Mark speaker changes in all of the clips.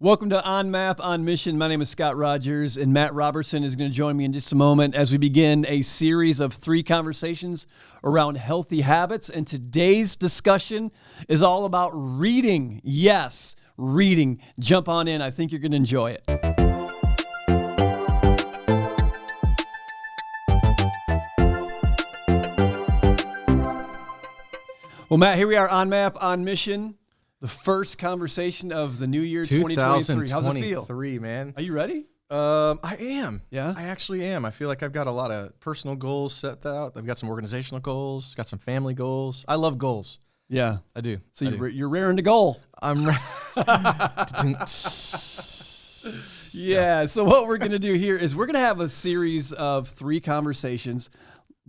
Speaker 1: Welcome to On Map, On Mission. My name is Scott Rogers, and Matt Robertson is going to join me in just a moment as we begin a series of 3 conversations around healthy habits. And today's discussion is all about reading. Yes, reading. Jump on in. I think you're going to enjoy it. Well, Matt, here we are on Map, On Mission. The first conversation of the new year, 2023. How's it feel?
Speaker 2: Man.
Speaker 1: Are you ready?
Speaker 2: I am.
Speaker 1: Yeah?
Speaker 2: I actually am. I feel like I've got a lot of personal goals set out. I've got some organizational goals, got some family goals. I love goals.
Speaker 1: Yeah.
Speaker 2: I do.
Speaker 1: So you're rearing to goal.
Speaker 2: I'm
Speaker 1: Yeah. So what we're going to do here is we're going to have a series of 3 conversations.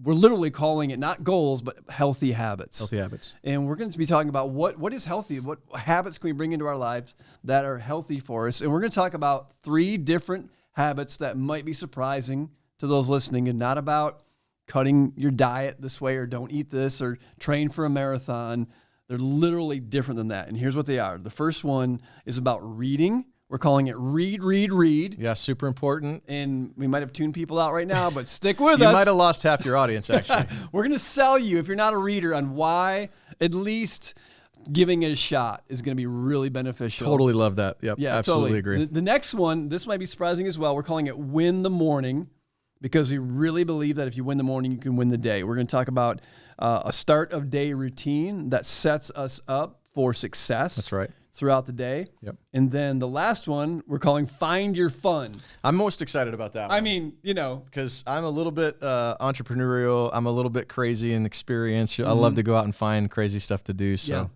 Speaker 1: We're literally calling it not goals, but healthy habits.
Speaker 2: Healthy habits.
Speaker 1: And we're going to be talking about what is healthy, what habits can we bring into our lives that are healthy for us. And we're going to talk about 3 different habits that might be surprising to those listening, and not about cutting your diet this way or don't eat this or train for a marathon. They're literally different than that. And here's what they are. The first one is about reading. We're calling it read, read, read.
Speaker 2: Yeah, super important.
Speaker 1: And we might have tuned people out right now, but stick with us.
Speaker 2: You might have lost half your audience, actually.
Speaker 1: We're going to sell you, if you're not a reader, on why at least giving it a shot is going to be really beneficial.
Speaker 2: Totally love that. Yep,
Speaker 1: Yeah,
Speaker 2: absolutely
Speaker 1: totally.
Speaker 2: agree.
Speaker 1: The next one, this might be surprising as well. We're calling it Win the Morning, because we really believe that if you win the morning, you can win the day. We're going to talk about a start of day routine that sets us up for success.
Speaker 2: That's right.
Speaker 1: Throughout the day.
Speaker 2: Yep.
Speaker 1: And then the last one, we're calling Find Your Fun.
Speaker 2: I'm most excited about that one.
Speaker 1: I mean,
Speaker 2: because I'm a little bit entrepreneurial. I'm a little bit crazy and experienced. I love to go out and find crazy stuff to do. So,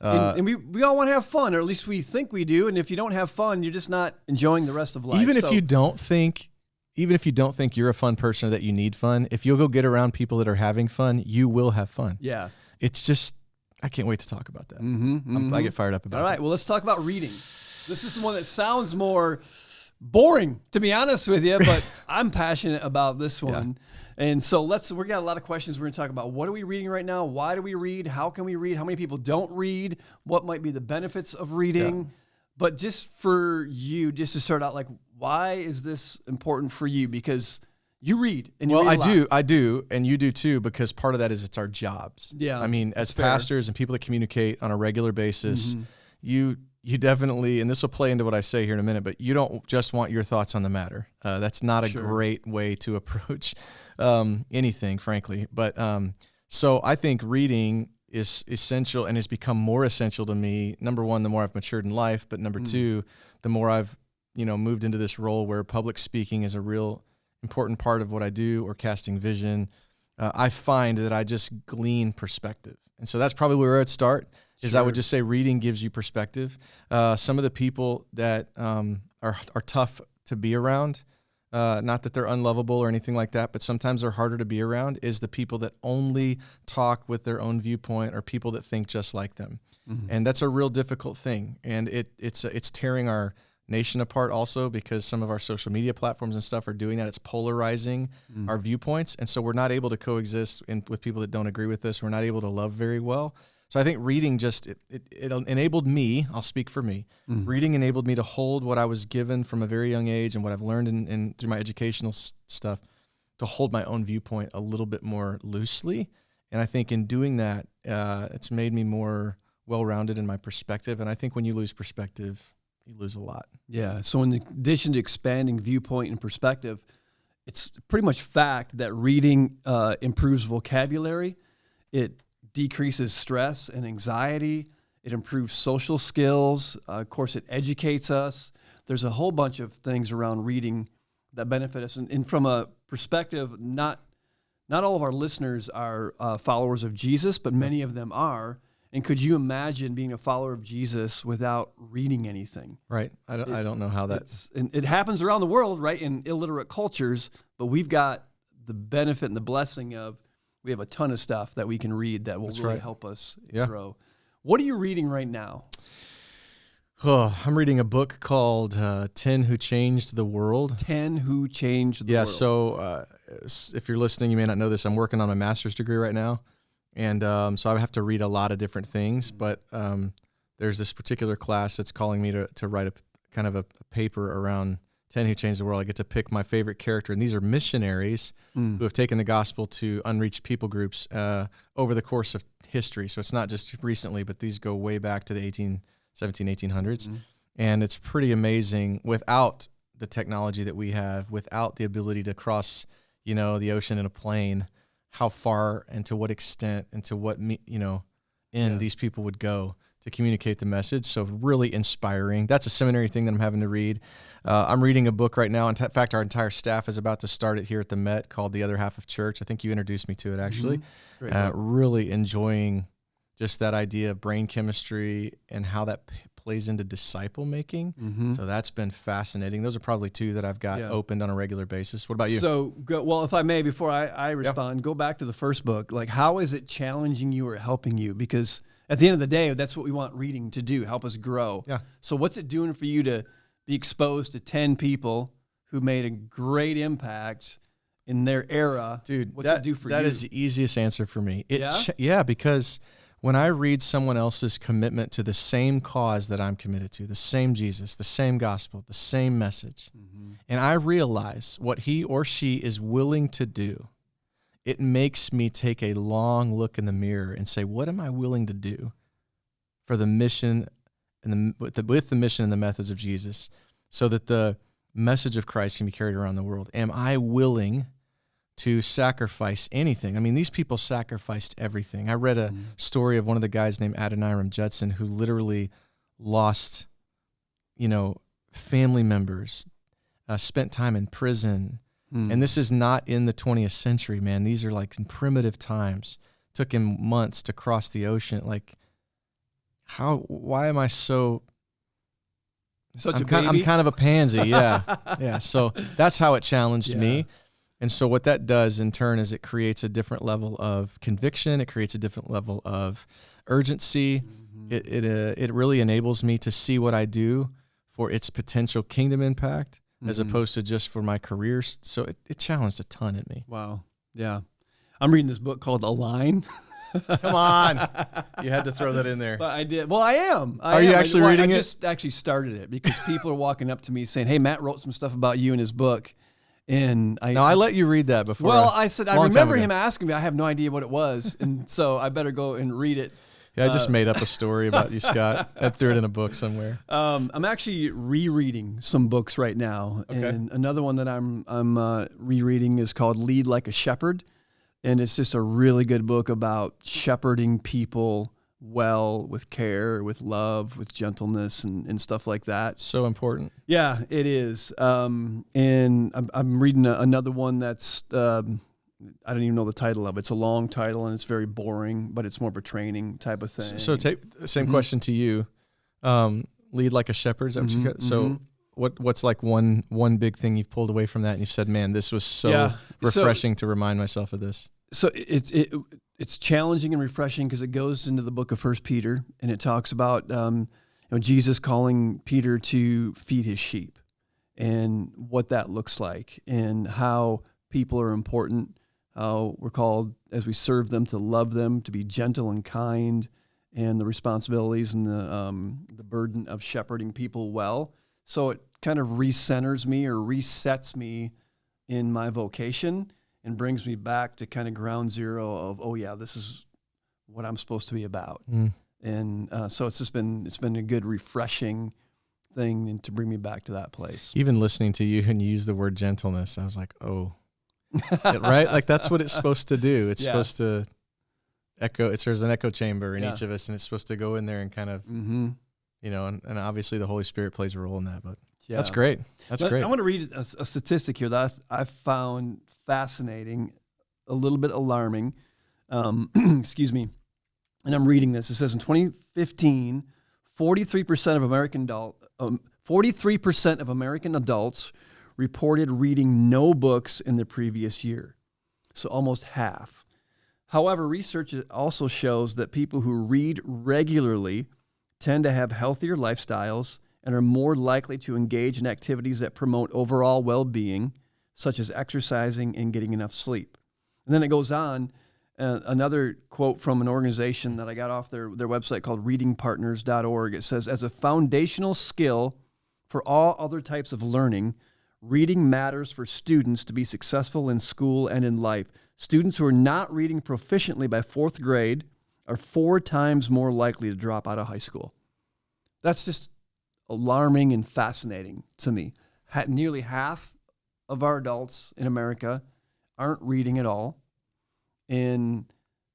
Speaker 1: and we all want to have fun, or at least we think we do. And if you don't have fun, you're just not enjoying the rest of life.
Speaker 2: Even if you don't think you're a fun person or that you need fun, if you'll go get around people that are having fun, you will have fun.
Speaker 1: Yeah.
Speaker 2: It's just, I can't wait to talk about that. I get fired up about it.
Speaker 1: All right, well, let's talk about reading. This is the one that sounds more boring, to be honest with you, but I'm passionate about this one. Yeah. And so we got a lot of questions we're going to talk about. What are we reading right now? Why do we read? How can we read? How many people don't read? What might be the benefits of reading? Yeah. But just for you, just to start out, like, why is this important for you? Because you read, and you read a lot.
Speaker 2: I do, and you do too, because part of that is it's our jobs.
Speaker 1: Yeah,
Speaker 2: I mean, as pastors and people that communicate on a regular basis, you definitely, and this will play into what I say here in a minute, but you don't just want your thoughts on the matter. That's not a great way to approach anything, frankly. But so I think reading is essential and has become more essential to me. Number one, the more I've matured in life, but number 2, the more I've moved into this role where public speaking is a real important part of what I do, or casting vision. I find that I just glean perspective. And so that's probably where I'd start, is I would just say reading gives you perspective. Some of the people that are tough to be around, not that they're unlovable or anything like that, but sometimes they're harder to be around, is the people that only talk with their own viewpoint, or people that think just like them. And that's a real difficult thing. And it's tearing our nation apart also, because some of our social media platforms and stuff are doing that. It's polarizing our viewpoints. And so we're not able to coexist with people that don't agree with us. We're not able to love very well. So I think reading it enabled me, I'll speak for me, reading enabled me to hold what I was given from a very young age and what I've learned in through my educational stuff, to hold my own viewpoint a little bit more loosely. And I think in doing that, it's made me more well-rounded in my perspective. And I think when you lose perspective, you lose a lot.
Speaker 1: Yeah. So in addition to expanding viewpoint and perspective, it's pretty much fact that reading improves vocabulary. It decreases stress and anxiety. It improves social skills. Of course, it educates us. There's a whole bunch of things around reading that benefit us. And from a perspective, not all of our listeners are followers of Jesus, but many of them are. And could you imagine being a follower of Jesus without reading anything?
Speaker 2: Right. I don't know how that's...
Speaker 1: And it happens around the world, right, in illiterate cultures, but we've got the benefit and the blessing of, we have a ton of stuff that we can read that will really help us grow. What are you reading right now?
Speaker 2: Oh, I'm reading a book called 10 Who Changed the World.
Speaker 1: 10 Who Changed the World.
Speaker 2: Yeah, so if you're listening, you may not know this. I'm working on my master's degree right now. And so I have to read a lot of different things, but there's this particular class that's calling me to write a kind of a paper around 10 Who Changed the World. I get to pick my favorite character, and these are missionaries who have taken the gospel to unreached people groups over the course of history. So it's not just recently, but these go way back to the 1800s. And it's pretty amazing without the technology that we have, without the ability to cross, the ocean in a plane, how far and to what extent and to what, these people would go to communicate the message. So really inspiring. That's a seminary thing that I'm having to read. I'm reading a book right now. In fact, our entire staff is about to start it here at the Met, called The Other Half of Church. I think you introduced me to it, actually. Really enjoying just that idea of brain chemistry and how that plays into disciple making. So that's been fascinating. Those are probably two that I've got opened on a regular basis. What about you?
Speaker 1: So, well, if I may, before I respond, go back to the first book. Like, how is it challenging you or helping you? Because at the end of the day, that's what we want reading to do, help us grow. So what's it doing for you to be exposed to 10 people who made a great impact in their era?
Speaker 2: Dude,
Speaker 1: what's it do for you?
Speaker 2: That is the easiest answer for me. Because when I read someone else's commitment to the same cause that I'm committed to, the same Jesus, the same gospel, the same message, and I realize what he or she is willing to do, it makes me take a long look in the mirror and say, what am I willing to do for the mission and with the mission and the methods of Jesus, so that the message of Christ can be carried around the world? Am I willing to sacrifice anything? I mean, these people sacrificed everything. I read a story of one of the guys named Adoniram Judson who literally lost, family members, spent time in prison. And this is not in the 20th century, man. These are like in primitive times. Took him months to cross the ocean. Like, why am I I'm kind of a pansy. Yeah. So that's how it challenged me. And so what that does in turn is it creates a different level of conviction. It creates a different level of urgency. It really enables me to see what I do for its potential kingdom impact, as opposed to just for my career. So it challenged a ton in me.
Speaker 1: Wow. Yeah. I'm reading this book called Align.
Speaker 2: Come on. You had to throw that in there.
Speaker 1: But I did. Well, I am.
Speaker 2: Are you actually reading it?
Speaker 1: I just actually started it because people are walking up to me saying, hey, Matt wrote some stuff about you in his book. And I
Speaker 2: let you read that before.
Speaker 1: Well, I said, I remember him asking me. I have no idea what it was. And so I better go and read it.
Speaker 2: Yeah, I just made up a story about you, Scott. I threw it in a book somewhere.
Speaker 1: I'm actually rereading some books right now, and another one that I'm rereading is called "Lead Like a Shepherd," and it's just a really good book about shepherding people well, with care, with love, with gentleness, and stuff like that.
Speaker 2: So important.
Speaker 1: Yeah, it is. And I'm reading another one that's. I don't even know the title of it. It's a long title and it's very boring, but it's more of a training type of thing.
Speaker 2: So same question to you. Lead like a shepherd. Is that what you got? So what's like one big thing you've pulled away from that and you've said, man, this was so refreshing to remind myself of this?
Speaker 1: So it's challenging and refreshing because it goes into the book of 1 Peter and it talks about Jesus calling Peter to feed his sheep and what that looks like and how people are important. We're called, as we serve them, to love them, to be gentle and kind, and the responsibilities and the burden of shepherding people well. So it kind of recenters me or resets me in my vocation and brings me back to kind of ground zero of, this is what I'm supposed to be about. And so it's been a good, refreshing thing and to bring me back to that place.
Speaker 2: Even listening to you and you use the word gentleness, I was like, oh. Right? Like that's what it's supposed to do. It's supposed to echo. There's an echo chamber in each of us, and it's supposed to go in there and kind of, and obviously the Holy Spirit plays a role in that. But that's great. That's great.
Speaker 1: I want to read a statistic here that I found fascinating, a little bit alarming. Excuse me. And I'm reading this. It says in 2015, 43% of American adults reported reading no books in the previous year, so almost half. However, research also shows that people who read regularly tend to have healthier lifestyles and are more likely to engage in activities that promote overall well-being, such as exercising and getting enough sleep. And then it goes on, another quote from an organization that I got off their website called readingpartners.org. It says, as a foundational skill, For all other types of learning, reading matters for students to be successful in school and in life. Students who are not reading proficiently by 4th grade are 4 times more likely to drop out of high school. That's just alarming and fascinating to me. Nearly half of our adults in America aren't reading at all. And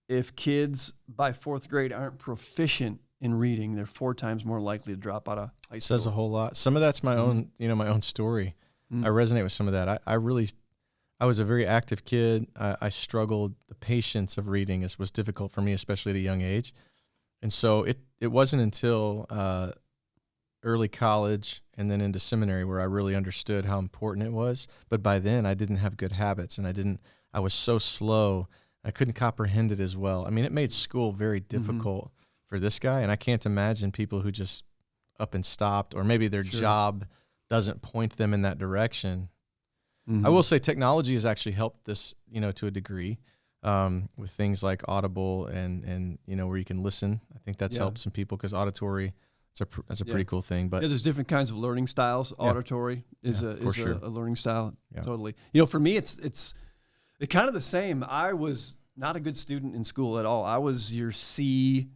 Speaker 1: if kids by 4th grade aren't proficient in reading, they're 4 times more likely to drop out of high school.
Speaker 2: Says a whole lot. Some of that's my own, my own story. I resonate with some of that. I was a very active kid. I struggled. The patience of reading was difficult for me, especially at a young age. And so it wasn't until early college and then into seminary where I really understood how important it was. But by then I didn't have good habits, and I was so slow. I couldn't comprehend it as well. I mean, it made school very difficult for this guy. And I can't imagine people who just up and stopped, or maybe their job doesn't point them in that direction. I will say technology has actually helped this, to a degree, with things like Audible and where you can listen. I think that's helped some people, because auditory, that's a pretty cool thing. But
Speaker 1: there's different kinds of learning styles. Auditory is a learning style.
Speaker 2: Yeah.
Speaker 1: Totally. For me, it's kind of the same. I was not a good student in school at all. I was your C,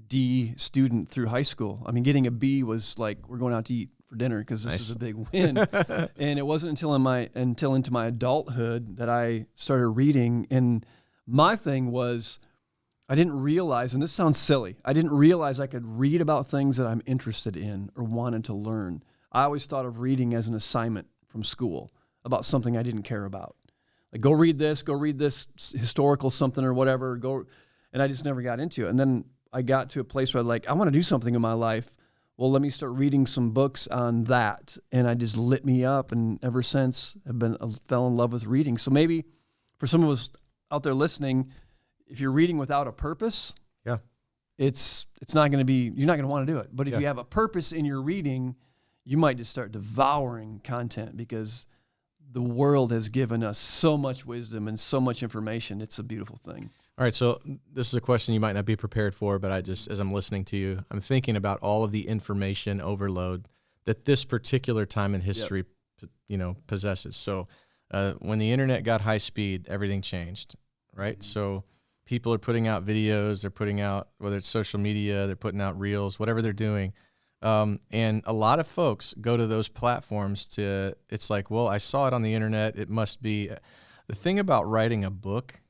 Speaker 1: D student through high school. I mean, getting a B was like, we're going out to eat for dinner because this is a big win. And it wasn't until into my adulthood that I started reading. And my thing was, I didn't realize, and this sounds silly, I didn't realize I could read about things that I'm interested in or wanted to learn. I always thought of reading as an assignment from school about something I didn't care about. Like, go read this historical something or whatever, and I just never got into it. And then I got to a place where I want to do something in my life. Well, let me start reading some books on that. And I just lit me up. And ever since, fell in love with reading. So maybe for some of us out there listening, if you're reading without a purpose, it's not going to be, you're not going to want to do it. But if you have a purpose in your reading, you might just start devouring content, because the world has given us so much wisdom and so much information. It's a beautiful thing.
Speaker 2: All right, so this is a question you might not be prepared for, but as I'm listening to you, I'm thinking about all of the information overload that this particular time in history, possesses. So when the internet got high speed, everything changed, right? So people are putting out videos, they're putting out, whether it's social media, they're putting out reels, whatever they're doing. And a lot of folks go to those platforms it's like, well, I saw it on the internet. It must be. The thing about writing a book,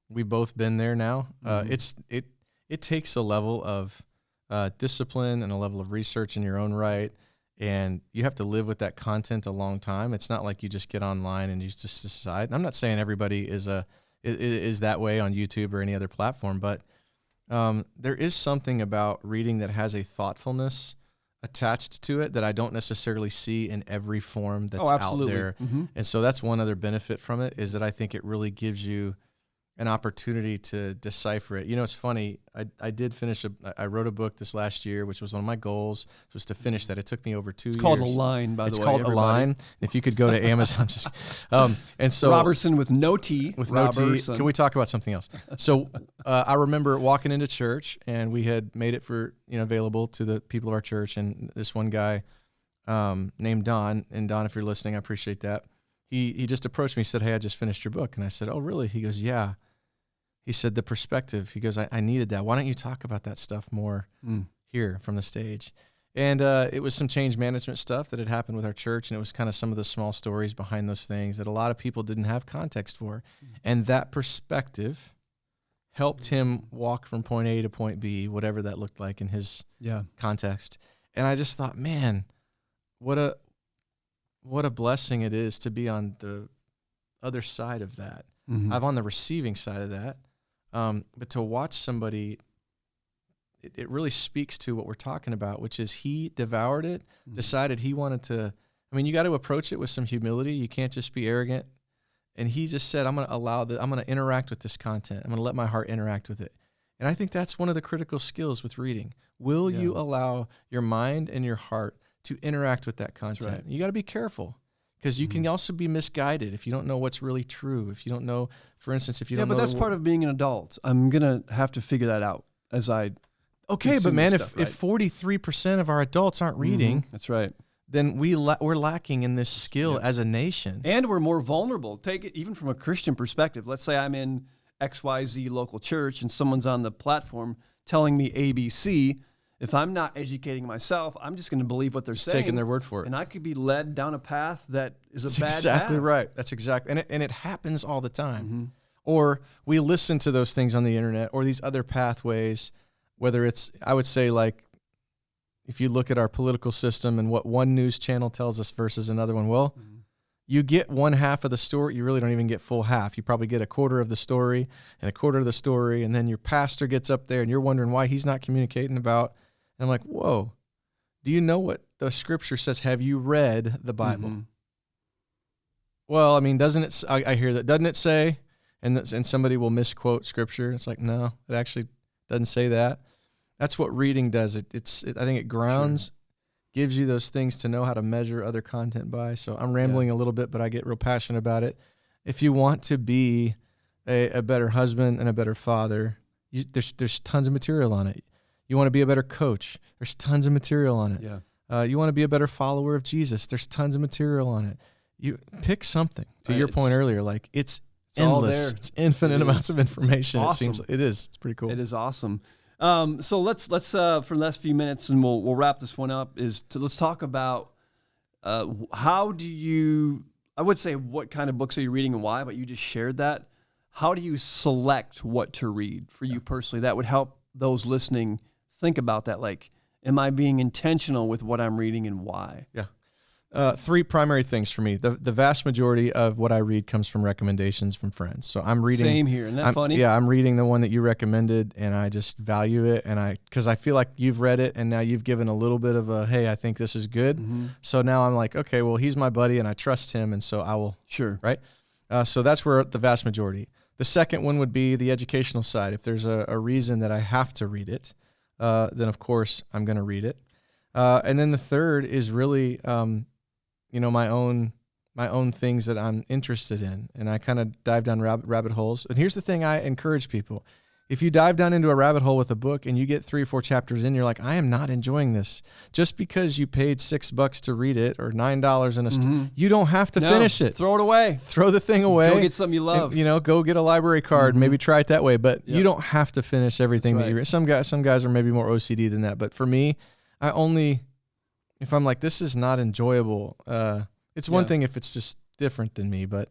Speaker 2: we've both been there now. It takes a level of discipline and a level of research in your own right, and you have to live with that content a long time. It's not like you just get online and you just decide. And I'm not saying everybody is that way on YouTube or any other platform, but there is something about reading that has a thoughtfulness attached to it that I don't necessarily see in every form that's out there. And so that's one other benefit from it, is that I think it really gives you an opportunity to decipher it. It's funny. I did finish I wrote a book this last year, which was one of my goals, was to finish that. It took me over 2 years.
Speaker 1: It's called Align, by the way.
Speaker 2: It's called Align. If you could go to Amazon, and so
Speaker 1: Robertson with no T.
Speaker 2: With no T. Can we talk about something else? So I remember walking into church, and we had made it for available to the people of our church, and this one guy named Don, and Don, if you're listening, I appreciate that. He just approached me. He said, "Hey, I just finished your book." And I said, "Oh, really?" He goes, "Yeah." He said, "The perspective." He goes, I needed that. Why don't you talk about that stuff more here from the stage?" And it was some change management stuff that had happened with our church, and it was kind of some of the small stories behind those things that a lot of people didn't have context for. And that perspective helped him walk from point A to point B, whatever that looked like in his context. And I just thought, man, what a blessing it is to be on the other side of that. I'm on the receiving side of that. But to watch somebody, it really speaks to what we're talking about, which is he devoured it, decided he wanted to. I mean, you got to approach it with some humility. You can't just be arrogant. And he just said, I'm going to interact with this content. I'm going to let my heart interact with it. And I think that's one of the critical skills with reading. Will you allow your mind and your heart to interact with that content? Right. You got to be careful, because you can also be misguided if you don't know what's really true. If you don't know, for instance, if you don't know.
Speaker 1: Yeah, but that's part of being an adult. I'm going to have to figure that out as I.
Speaker 2: Okay, but man, if 43% of our adults aren't reading.
Speaker 1: That's right.
Speaker 2: then we're lacking in this skill as a nation.
Speaker 1: And we're more vulnerable. Take it even from a Christian perspective. Let's say I'm in XYZ local church and someone's on the platform telling me ABC. If I'm not educating myself, I'm just going to believe what they're saying.
Speaker 2: Taking their word for it.
Speaker 1: And I could be led down a path that is a bad path.
Speaker 2: That's exactly right. That's exactly. And it happens all the time. Or we listen to those things on the internet or these other pathways, whether it's, I would say, like, if you look at our political system and what one news channel tells us versus another one, well, you get one half of the story. You really don't even get full half. You probably get a quarter of the story and a quarter of the story. And then your pastor gets up there and you're wondering why he's not communicating about. And I'm like, whoa, do you know what the scripture says? Have you read the Bible? Well, I mean, doesn't it, I hear that, doesn't it say, and somebody will misquote scripture. It's like, no, it actually doesn't say that. That's what reading does. I think it grounds, gives you those things to know how to measure other content by. So I'm rambling a little bit, but I get real passionate about it. If you want to be a better husband and a better father, there's tons of material on it. You want to be a better coach, there's tons of material on it.
Speaker 1: Yeah.
Speaker 2: You want to be a better follower of Jesus, there's tons of material on it. You pick something. To your point earlier, like it's endless. All there. It's infinite amounts of information.
Speaker 1: Awesome.
Speaker 2: It seems it is. It's pretty cool.
Speaker 1: It is awesome. So let's for the last few minutes, and we'll wrap this one up. Let's talk about how do you? I would say what kind of books are you reading and why, but you just shared that. How do you select what to read for you personally? That would help those listening think about that. Like, am I being intentional with what I'm reading and why?
Speaker 2: Yeah. Three primary things for me. The vast majority of what I read comes from recommendations from friends. So I'm reading.
Speaker 1: Same here. Isn't that funny?
Speaker 2: Yeah, I'm reading the one that you recommended, and I just value it. And because I feel like you've read it, and now you've given a little bit of a, hey, I think this is good. So now I'm like, okay, well, he's my buddy, and I trust him, and so I will.
Speaker 1: Sure.
Speaker 2: Right? So that's where the vast majority. The second one would be the educational side. If there's a reason that I have to read it, then of course I'm going to read it. And then the third is really, my own things that I'm interested in, and I kind of dive down rabbit holes. And here's the thing: I encourage people: if you dive down into a rabbit hole with a book and you get 3 or 4 chapters in, you're like, I am not enjoying this. Just because you paid $6 to read it or $9 in a store, you don't have to finish it.
Speaker 1: Throw it away.
Speaker 2: Throw the thing away.
Speaker 1: Go get something you love.
Speaker 2: And, go get a library card. Maybe try it that way. But you don't have to finish everything that you read. Some guys are maybe more OCD than that. But for me, if I'm like, this is not enjoyable, it's one thing if it's just different than me, but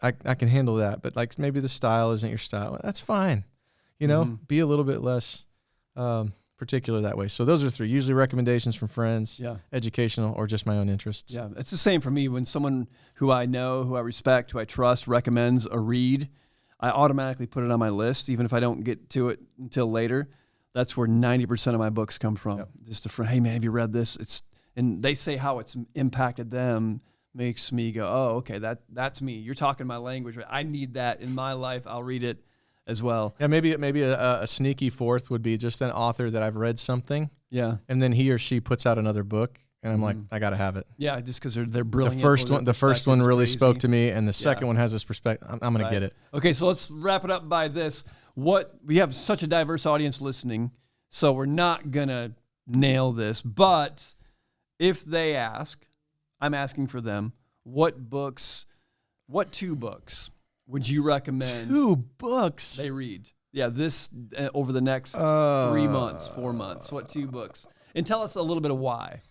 Speaker 2: I can handle that. But like maybe the style isn't your style. That's fine. Be a little bit less particular that way. So those are 3, usually recommendations from friends, educational, or just my own interests.
Speaker 1: Yeah, it's the same for me. When someone who I know, who I respect, who I trust recommends a read, I automatically put it on my list, even if I don't get to it until later. That's where 90% of my books come from. Yep. Just a friend, hey man, have you read this? And they say how it's impacted them, makes me go, oh, okay, that's me. You're talking my language. Right? I need that in my life. I'll read it as well.
Speaker 2: Yeah, maybe a sneaky fourth would be just an author that I've read something.
Speaker 1: Yeah.
Speaker 2: And then he or she puts out another book, and I'm like, I got to have it.
Speaker 1: Yeah, just because they're brilliant.
Speaker 2: The first one really spoke to me, and the second one has this perspective. I'm going to get it.
Speaker 1: Okay, so let's wrap it up by this. We have such a diverse audience listening, so we're not going to nail this, but if they ask, I'm asking for them, what 2 books would you recommend?
Speaker 2: 2 books
Speaker 1: they read? Yeah, this over the next 3 months, 4 months. What 2 books? And tell us a little bit of why.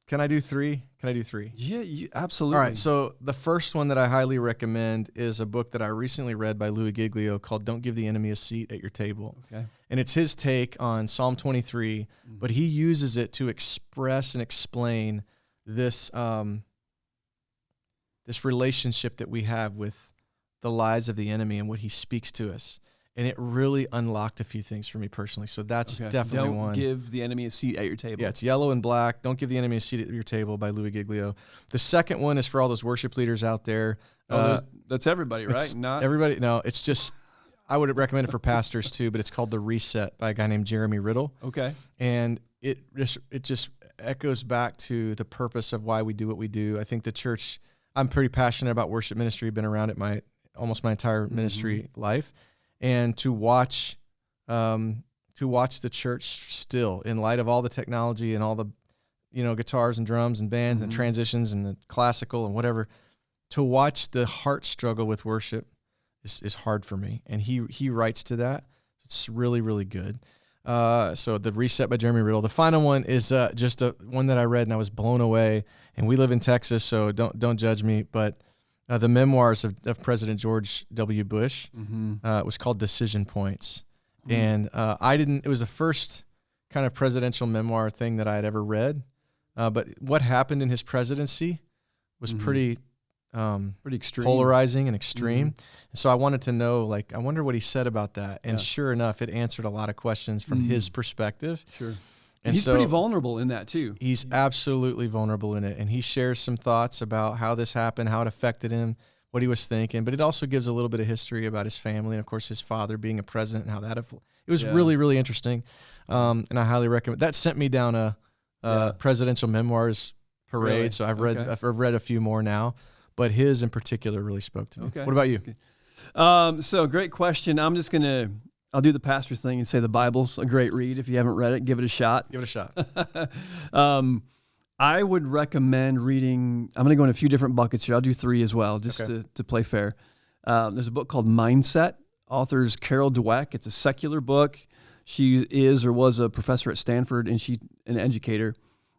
Speaker 2: Can I do 3?
Speaker 1: Yeah, absolutely.
Speaker 2: All right, so the first one that I highly recommend is a book that I recently read by Louis Giglio called Don't Give the Enemy a Seat at Your Table.
Speaker 1: Okay.
Speaker 2: And it's his take on Psalm 23, but he uses it to express and explain this this relationship that we have with the lies of the enemy and what he speaks to us. And it really unlocked a few things for me personally. So that's definitely one.
Speaker 1: Don't give the enemy a seat at your table.
Speaker 2: Yeah, it's yellow and black. Don't give the enemy a seat at your table by Louis Giglio. The second one is for all those worship leaders out there.
Speaker 1: That's everybody, right?
Speaker 2: Not everybody. No, it's just, I would recommend it for pastors too, but it's called The Reset by a guy named Jeremy Riddle.
Speaker 1: Okay.
Speaker 2: And it just echoes back to the purpose of why we do what we do. I think the church, I'm pretty passionate about worship ministry, been around it almost my entire ministry life. And to watch the church still, in light of all the technology and all the guitars and drums and bands and transitions and the classical and whatever, to watch the heart struggle with worship is hard for me. And he writes to that. It's really, really good. So The Reset by Jeremy Riddle. The final one is just one that I read and I was blown away. And we live in Texas, so don't judge me. But the memoirs of President George W. Bush. It was called Decision Points. And it was the first kind of presidential memoir thing that I had ever read. But what happened in his presidency was pretty
Speaker 1: extreme,
Speaker 2: polarizing and extreme. So I wanted to know, I wonder what he said about that. And sure enough, it answered a lot of questions from his perspective.
Speaker 1: Sure. And he's pretty vulnerable in that too.
Speaker 2: He's absolutely vulnerable in it. And he shares some thoughts about how this happened, how it affected him, what he was thinking. But it also gives a little bit of history about his family and, of course, his father being a president and how that it was really, really interesting. And I highly recommend. That sent me down a presidential memoirs parade.
Speaker 1: Really?
Speaker 2: So I've read a few more now. But his in particular really spoke to me.
Speaker 1: Okay.
Speaker 2: What about you?
Speaker 1: Okay. So great question. I'll do the pastor thing and say the Bible's a great read. If you haven't read it, give it a shot.
Speaker 2: Give it a shot.
Speaker 1: I would recommend reading, I'm going to go in a few different buckets here. I'll do 3 as well, just to play fair. There's a book called Mindset. Author's Carol Dweck. It's a secular book. She is or was a professor at Stanford, and she's an educator.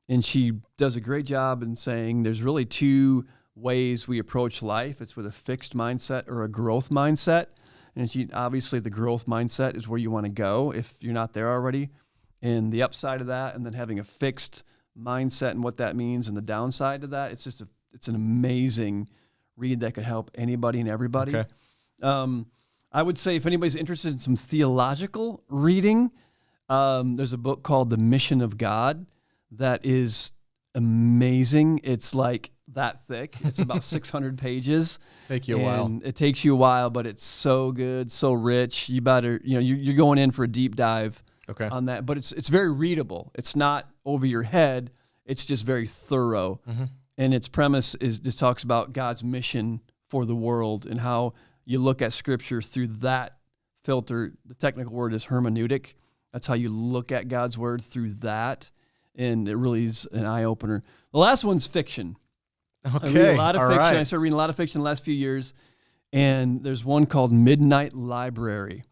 Speaker 1: And she does a great job in saying there's really 2 ways we approach life. It's with a fixed mindset or a growth mindset. And obviously the growth mindset is where you want to go if you're not there already. And the upside of that, and then having a fixed mindset and what that means, and the downside to that, it's an amazing read that could help anybody and everybody.
Speaker 2: Okay.
Speaker 1: I would say if anybody's interested in some theological reading, there's a book called The Mission of God that is amazing. It's like that thick. It's about 600 pages.
Speaker 2: Take you a while.
Speaker 1: It takes you a while, but it's so good, so rich. You better, you're going in for a deep dive on that. But it's very readable. It's not over your head. It's just very thorough. And its premise just talks about God's mission for the world and how you look at Scripture through that filter. The technical word is hermeneutic. That's how you look at God's word through that. And it really is an eye-opener. The last one's fiction.
Speaker 2: Okay.
Speaker 1: I read a lot of fiction.
Speaker 2: Right.
Speaker 1: I started reading a lot of fiction the last few years. And there's one called Midnight Library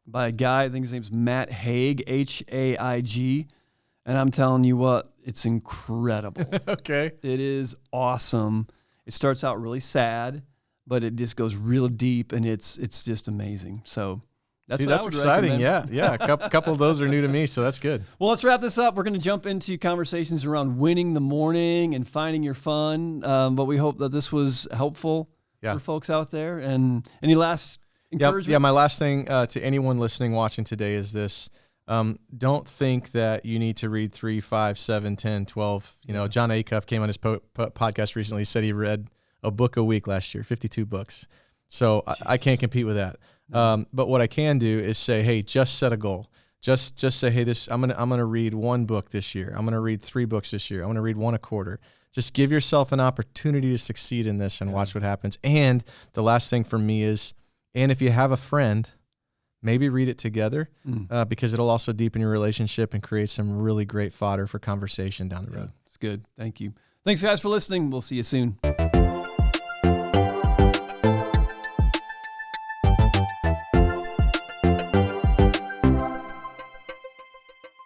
Speaker 1: by a guy, I think his name's Matt Haig, Haig. And I'm telling you what, it's incredible.
Speaker 2: Okay.
Speaker 1: It is awesome. It starts out really sad, but it just goes real deep, and it's just amazing. So that's
Speaker 2: exciting.
Speaker 1: recommend.
Speaker 2: Yeah. A couple of those are new to me, so that's good.
Speaker 1: Well, let's wrap this up. We're going to jump into conversations around winning the morning and finding your fun. But we hope that this was helpful for folks out there. And any last encouragement?
Speaker 2: Yeah, my last thing to anyone listening, watching today is this. Don't think that you need to read 3, 5, 7, 10, 12. John Acuff came on his podcast recently. He said he read a book a week last year, 52 books. So I can't compete with that. But what I can do is say, hey, just set a goal. Just say, hey, I'm gonna read 1 book this year. I'm gonna read 3 books this year. I'm gonna read 1 a quarter. Just give yourself an opportunity to succeed in this and watch what happens. And the last thing for me is, and if you have a friend, maybe read it together because it'll also deepen your relationship and create some really great fodder for conversation down the road.
Speaker 1: It's good. Thank you. Thanks, guys, for listening. We'll see you soon.